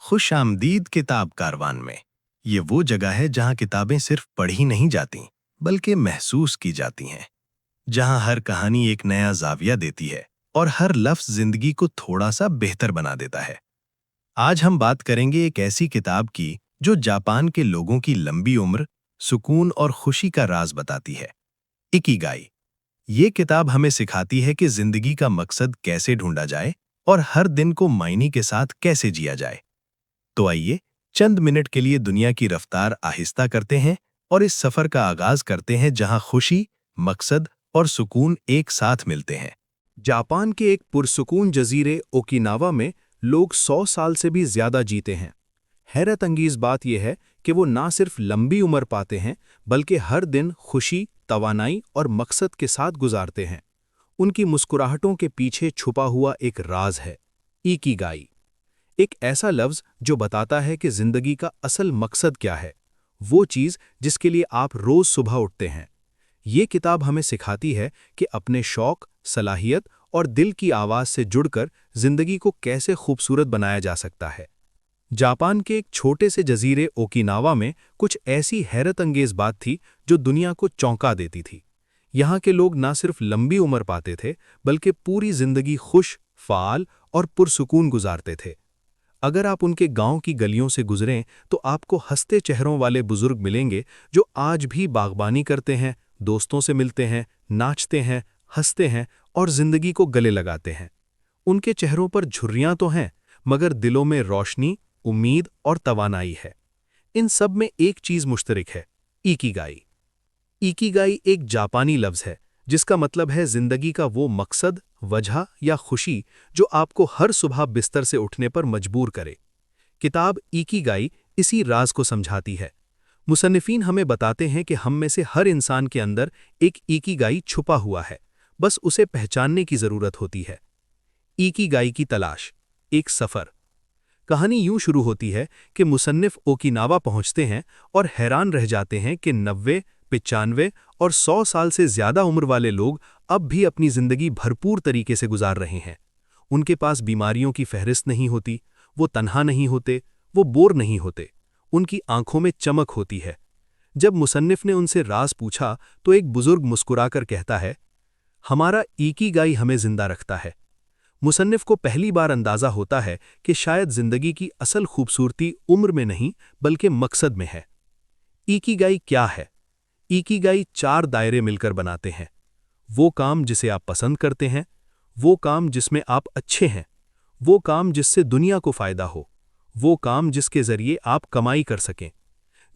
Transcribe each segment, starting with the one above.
खुश आमदीद किताब कारवान में। ये वो जगह है जहाँ किताबें सिर्फ पढ़ी नहीं जाती, बल्कि महसूस की जाती हैं। जहाँ हर कहानी एक नया जाविया देती है और हर लफ्ज जिंदगी को थोड़ा सा बेहतर बना देता है। आज हम बात करेंगे एक ऐसी किताब की जो जापान के लोगों की लंबी उम्र, सुकून और खुशी का राज बताती है। इकिगाई। ये किताब हमें सिखाती है कि जिंदगी का मकसद कैसे ढूंढा जाए और हर दिन को मायने के साथ कैसे जिया जाए। तो आइए चंद मिनट के लिए दुनिया की रफ्तार आहिस्ता करते हैं और इस सफर का आगाज करते हैं जहां खुशी, मकसद और सुकून एक साथ मिलते हैं। जापान के एक पुरसुकून जजीरे ओकिनावा में लोग 100 साल से भी ज्यादा जीते हैं। हैरत अंगीज बात यह है कि वो ना सिर्फ लंबी उम्र पाते हैं, बल्कि हर दिन खुशी, तवानाई और मकसद के साथ गुजारते हैं। उनकी मुस्कुराहटों के पीछे छुपा हुआ एक राज है, इकिगाई। एक ऐसा लफ्ज जो बताता है कि जिंदगी का असल मकसद क्या है, वो चीज जिसके लिए आप रोज सुबह उठते हैं। ये किताब हमें सिखाती है कि अपने शौक, सलाहियत और दिल की आवाज से जुड़कर जिंदगी को कैसे खूबसूरत बनाया जा सकता है। जापान के एक छोटे से जजीरे ओकिनावा में कुछ ऐसी हैरत अंगेज बात थी जो दुनिया को चौंका देती थी। यहाँ के लोग ना सिर्फ लंबी उम्र पाते थे, बल्कि पूरी जिंदगी खुश, फाल और पुरसुकून गुजारते थे। अगर आप उनके गांव की गलियों से गुजरें तो आपको हंसते चेहरों वाले बुजुर्ग मिलेंगे जो आज भी बागबानी करते हैं, दोस्तों से मिलते हैं, नाचते हैं, हंसते हैं और जिंदगी को गले लगाते हैं। उनके चेहरों पर झुर्रियां तो हैं, मगर दिलों में रोशनी, उम्मीद और तवानाई है। इन सब में एक चीज मुश्तरक है, इकिगाई। इकिगाई एक जापानी लफ्ज है जिसका मतलब है जिंदगी का वो मकसद, वजह या खुशी जो आपको हर सुबह बिस्तर से उठने पर मजबूर करे। किताब इकिगाई इसी राज को समझाती है। मुसन्निफीन हमें बताते हैं कि हम में से हर इंसान के अंदर एक इकिगाई छुपा हुआ है, बस उसे पहचानने की जरूरत होती है। इकिगाई की तलाश, एक सफर। कहानी यूं शुरू होती है कि मुसन्निफ ओकिनावा पहुंचते हैं और हैरान रह जाते हैं कि 90, 95 और 100 साल से ज्यादा उम्र वाले लोग अब भी अपनी जिंदगी भरपूर तरीके से गुजार रहे हैं। उनके पास बीमारियों की फहरिस्त नहीं होती, वो तन्हा नहीं होते, वो बोर नहीं होते, उनकी आंखों में चमक होती है। जब मुसन्निफ ने उनसे राज पूछा तो एक बुजुर्ग मुस्कुराकर कहता है, हमारा इकिगाई हमें जिंदा रखता है। मुसन्निफ को पहली बार अंदाजा होता है कि शायद जिंदगी की असल खूबसूरती उम्र में नहीं, बल्कि मकसद में है। इकिगाई क्या है? इकिगाई 4 दायरे मिलकर बनाते हैं। वो काम जिसे आप पसंद करते हैं, वो काम जिसमें आप अच्छे हैं, वो काम जिससे दुनिया को फायदा हो, वो काम जिसके जरिए आप कमाई कर सकें।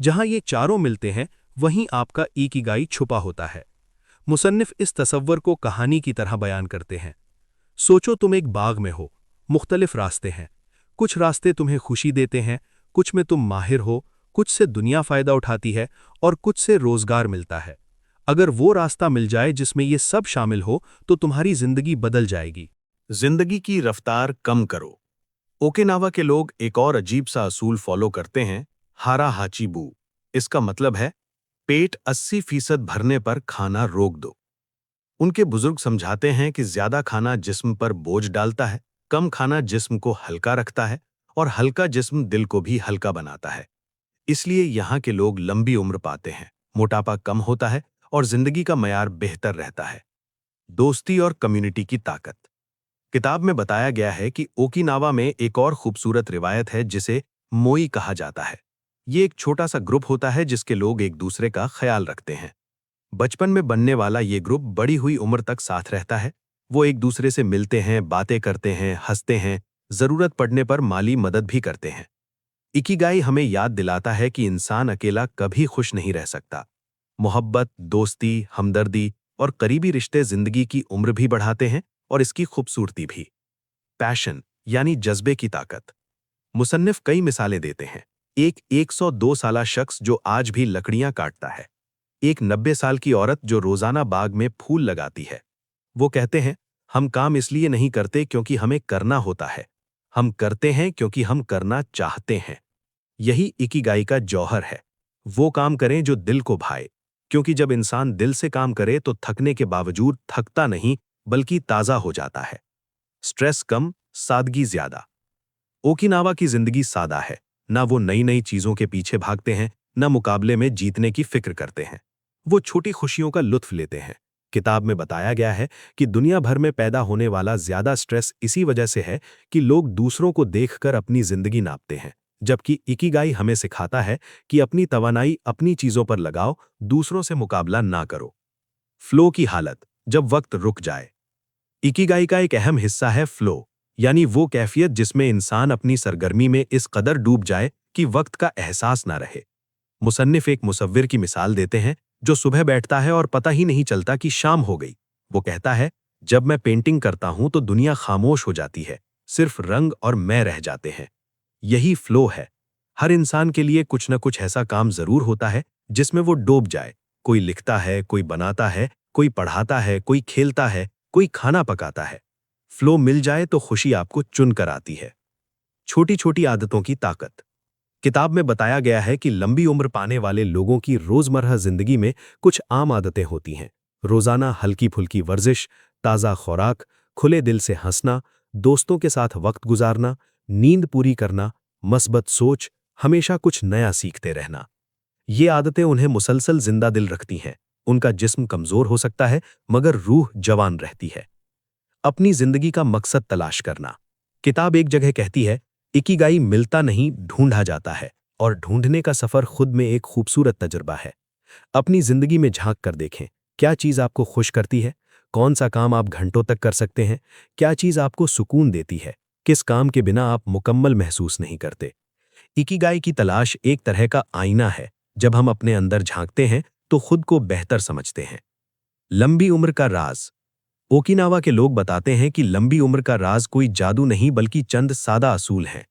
जहां ये चारों मिलते हैं, वहीं आपका इकिगाई छुपा होता है। मुसन्निफ इस तसव्वुर को कहानी की तरह बयान करते हैं। सोचो तुम एक बाग में हो, मुख्तलिफ रास्ते हैं। कुछ रास्ते तुम्हें खुशी देते हैं, कुछ में तुम माहिर हो, कुछ से दुनिया फायदा उठाती है और कुछ से रोजगार मिलता है। अगर वो रास्ता मिल जाए जिसमें ये सब शामिल हो तो तुम्हारी जिंदगी बदल जाएगी। जिंदगी की रफ्तार कम करो। ओकिनावा के लोग एक और अजीब सा असूल फॉलो करते हैं, हारा हाचीबू। इसका मतलब है पेट 80% भरने पर खाना रोक दो। उनके बुजुर्ग समझाते हैं कि ज्यादा खाना जिस्म पर बोझ डालता है, कम खाना जिस्म को हल्का रखता है और हल्का जिस्म दिल को भी हल्का बनाता है। इसलिए यहाँ के लोग लंबी उम्र पाते हैं, मोटापा कम होता है और जिंदगी का मयार बेहतर रहता है। दोस्ती और कम्युनिटी की ताकत। किताब में बताया गया है कि ओकिनावा में एक और खूबसूरत रिवायत है जिसे मोई कहा जाता है। ये एक छोटा सा ग्रुप होता है जिसके लोग एक दूसरे का ख्याल रखते हैं। बचपन में बनने वाला ये ग्रुप बड़ी हुई उम्र तक साथ रहता है। वो एक दूसरे से मिलते हैं, बातें करते हैं, हंसते हैं, जरूरत पड़ने पर माली मदद भी करते हैं। इकिगाई हमें याद दिलाता है कि इंसान अकेला कभी खुश नहीं रह सकता। मोहब्बत, दोस्ती, हमदर्दी और करीबी रिश्ते जिंदगी की उम्र भी बढ़ाते हैं और इसकी खूबसूरती भी। पैशन यानी जज्बे की ताकत। मुसन्निफ कई मिसालें देते हैं। एक 102 साला शख्स जो आज भी लकड़ियां काटता है, एक 90 साल की औरत जो रोजाना बाग में फूल लगाती है। वो कहते हैं, हम काम इसलिए नहीं करते क्योंकि हमें करना होता है, हम करते हैं क्योंकि हम करना चाहते हैं। यही इकिगाई का जौहर है। वो काम करें जो दिल को भाए, क्योंकि जब इंसान दिल से काम करे तो थकने के बावजूद थकता नहीं, बल्कि ताजा हो जाता है। स्ट्रेस कम, सादगी ज्यादा। ओकिनावा की जिंदगी सादा है। ना वो नई नई चीजों के पीछे भागते हैं, न मुकाबले में जीतने की फिक्र करते हैं। वो छोटी खुशियों का लुत्फ लेते हैं। किताब में बताया गया है कि दुनिया भर में पैदा होने वाला ज्यादा स्ट्रेस इसी वजह से है कि लोग दूसरों को देखकर अपनी जिंदगी नापते हैं, जबकि इकिगाई हमें सिखाता है कि अपनी तवानाई अपनी चीजों पर लगाओ, दूसरों से मुकाबला ना करो। फ्लो की हालत, जब वक्त रुक जाए। इकिगाई का एक अहम हिस्सा है फ्लो, यानी वो कैफियत जिसमें इंसान अपनी सरगर्मी में इस कदर डूब जाए कि वक्त का एहसास ना रहे। मुसन्निफ एक मुसव्विर की मिसाल देते हैं जो सुबह बैठता है और पता ही नहीं चलता कि शाम हो गई। वो कहता है, जब मैं पेंटिंग करता हूं तो दुनिया खामोश हो जाती है, सिर्फ रंग और मैं रह जाते हैं। यही फ्लो है। हर इंसान के लिए कुछ न कुछ ऐसा काम जरूर होता है जिसमें वो डूब जाए। कोई लिखता है, कोई बनाता है, कोई पढ़ाता है, कोई खेलता है, कोई खाना पकाता है। फ्लो मिल जाए तो खुशी आपको चुन कर आती है। छोटी छोटी आदतों की ताकत। किताब में बताया गया है कि लंबी उम्र पाने वाले लोगों की रोजमर्रा जिंदगी में कुछ आम आदतें होती हैं। रोजाना हल्की फुल्की वर्जिश, ताज़ा खुराक, खुले दिल से हंसना, दोस्तों के साथ वक्त गुजारना, नींद पूरी करना, मस्बत सोच, हमेशा कुछ नया सीखते रहना। ये आदतें उन्हें मुसलसल जिंदा दिल रखती हैं। उनका जिस्म कमजोर हो सकता है, मगर रूह जवान रहती है। अपनी जिंदगी का मकसद तलाश करना। किताब एक जगह कहती है, इकिगाई मिलता नहीं, ढूंढा जाता है, और ढूंढने का सफर खुद में एक खूबसूरत तजुर्बा है। अपनी जिंदगी में झांक कर देखें, क्या चीज आपको खुश करती है? कौन सा काम आप घंटों तक कर सकते हैं? क्या चीज आपको सुकून देती है? किस काम के बिना आप मुकम्मल महसूस नहीं करते? इकिगाई की तलाश एक तरह का आईना है। जब हम अपने अंदर झांकते हैं तो खुद को बेहतर समझते हैं। लंबी उम्र का राज। ओकिनावा के लोग बताते हैं कि लंबी उम्र का राज कोई जादू नहीं बल्कि चंद सादा असूल हैं।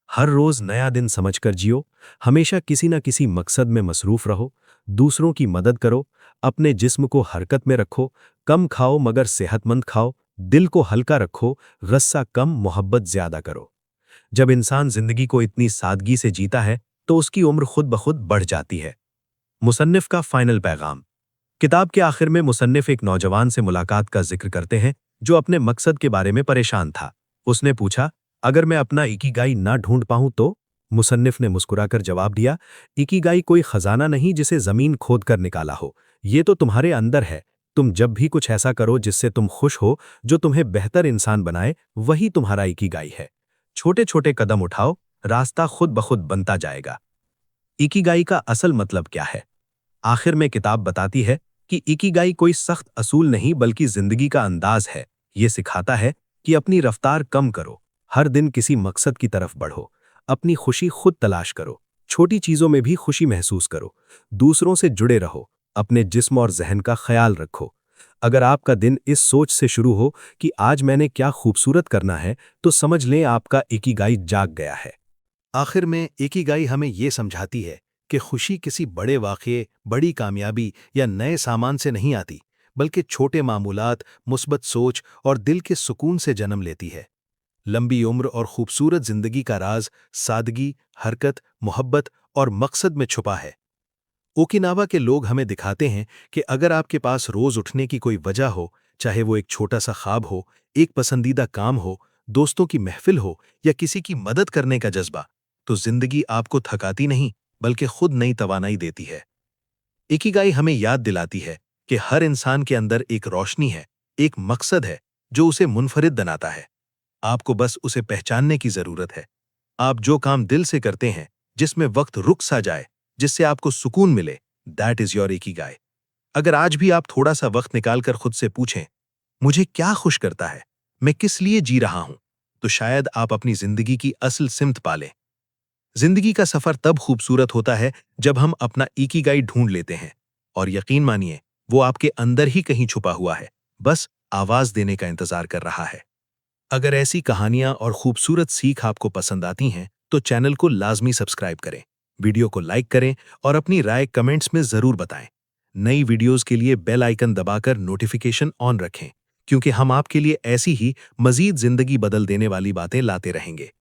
हर रोज नया दिन समझकर जियो, हमेशा किसी न किसी मकसद में मसरूफ रहो, दूसरों की मदद करो, अपने जिस्म को हरकत में रखो, कम खाओ मगर सेहतमंद खाओ, दिल को हल्का रखो, गुस्सा कम, मोहब्बत ज्यादा करो। जब इंसान जिंदगी को इतनी सादगी से जीता है तो उसकी उम्र खुद ब खुद बढ़ जाती है। मुसन्निफ का फाइनल पैगाम। किताब के आखिर में मुसन्निफ एक नौजवान से मुलाकात का जिक्र करते हैं जो अपने मकसद के बारे में परेशान था। उसने पूछा, अगर मैं अपना इकिगाई ना ढूंढ पाऊं तो? मुसन्निफ ने मुस्कुराकर जवाब दिया, इकिगाई कोई खजाना नहीं जिसे जमीन खोद कर निकाला हो। ये तो तुम्हारे अंदर है। तुम जब भी कुछ ऐसा करो जिससे तुम खुश हो, जो तुम्हें बेहतर इंसान बनाए, वही तुम्हारा इकिगाई है। छोटे छोटे कदम उठाओ, रास्ता खुद ब खुद बनता जाएगा। इकिगाई का असल मतलब क्या है? आखिर में किताब बताती है कि इकिगाई कोई सख्त असूल नहीं बल्कि जिंदगी का अंदाज है। ये सिखाता है कि अपनी रफ्तार कम करो, हर दिन किसी मकसद की तरफ बढ़ो, अपनी खुशी खुद तलाश करो, छोटी चीजों में भी खुशी महसूस करो, दूसरों से जुड़े रहो, अपने जिस्म और जहन का ख्याल रखो। अगर आपका दिन इस सोच से शुरू हो कि आज मैंने क्या खूबसूरत करना है, तो समझ लें आपका इकिगाई जाग गया है। आखिर में इकिगाई हमें ये समझाती है कि खुशी किसी बड़े वाक़ये, बड़ी कामयाबी या नए सामान से नहीं आती, बल्कि छोटे मामूलात, मुस्बत सोच और दिल के सुकून से जन्म लेती है। लंबी उम्र और खूबसूरत जिंदगी का राज सादगी, हरकत, मोहब्बत और मकसद में छुपा है। ओकिनावा के लोग हमें दिखाते हैं कि अगर आपके पास रोज उठने की कोई वजह हो, चाहे वो एक छोटा सा ख्वाब हो, एक पसंदीदा काम हो, दोस्तों की महफिल हो या किसी की मदद करने का जज्बा, तो जिंदगी आपको थकाती नहीं बल्कि खुद नई तवानाई देती है। इकिगाई हमें याद दिलाती है कि हर इंसान के अंदर एक रोशनी है, एक मकसद है जो उसे मुनफरिद बनाता है। आपको बस उसे पहचानने की जरूरत है। आप जो काम दिल से करते हैं, जिसमें वक्त रुक सा जाए, जिससे आपको सुकून मिले, दैट इज योर इकिगाई। अगर आज भी आप थोड़ा सा वक्त निकालकर खुद से पूछें, मुझे क्या खुश करता है, मैं किस लिए जी रहा हूं, तो शायद आप अपनी जिंदगी की असल सिमत पालें। जिंदगी का सफर तब खूबसूरत होता है जब हम अपना इकिगाई ढूंढ लेते हैं, और यकीन मानिए वो आपके अंदर ही कहीं छुपा हुआ है, बस आवाज देने का इंतजार कर रहा है। अगर ऐसी कहानियां और खूबसूरत सीख आपको पसंद आती हैं तो चैनल को लाजमी सब्सक्राइब करें, वीडियो को लाइक करें और अपनी राय कमेंट्स में जरूर बताएं। नई वीडियोस के लिए बेल आइकन दबाकर नोटिफिकेशन ऑन रखें, क्योंकि हम आपके लिए ऐसी ही मजीद जिंदगी बदल देने वाली बातें लाते रहेंगे।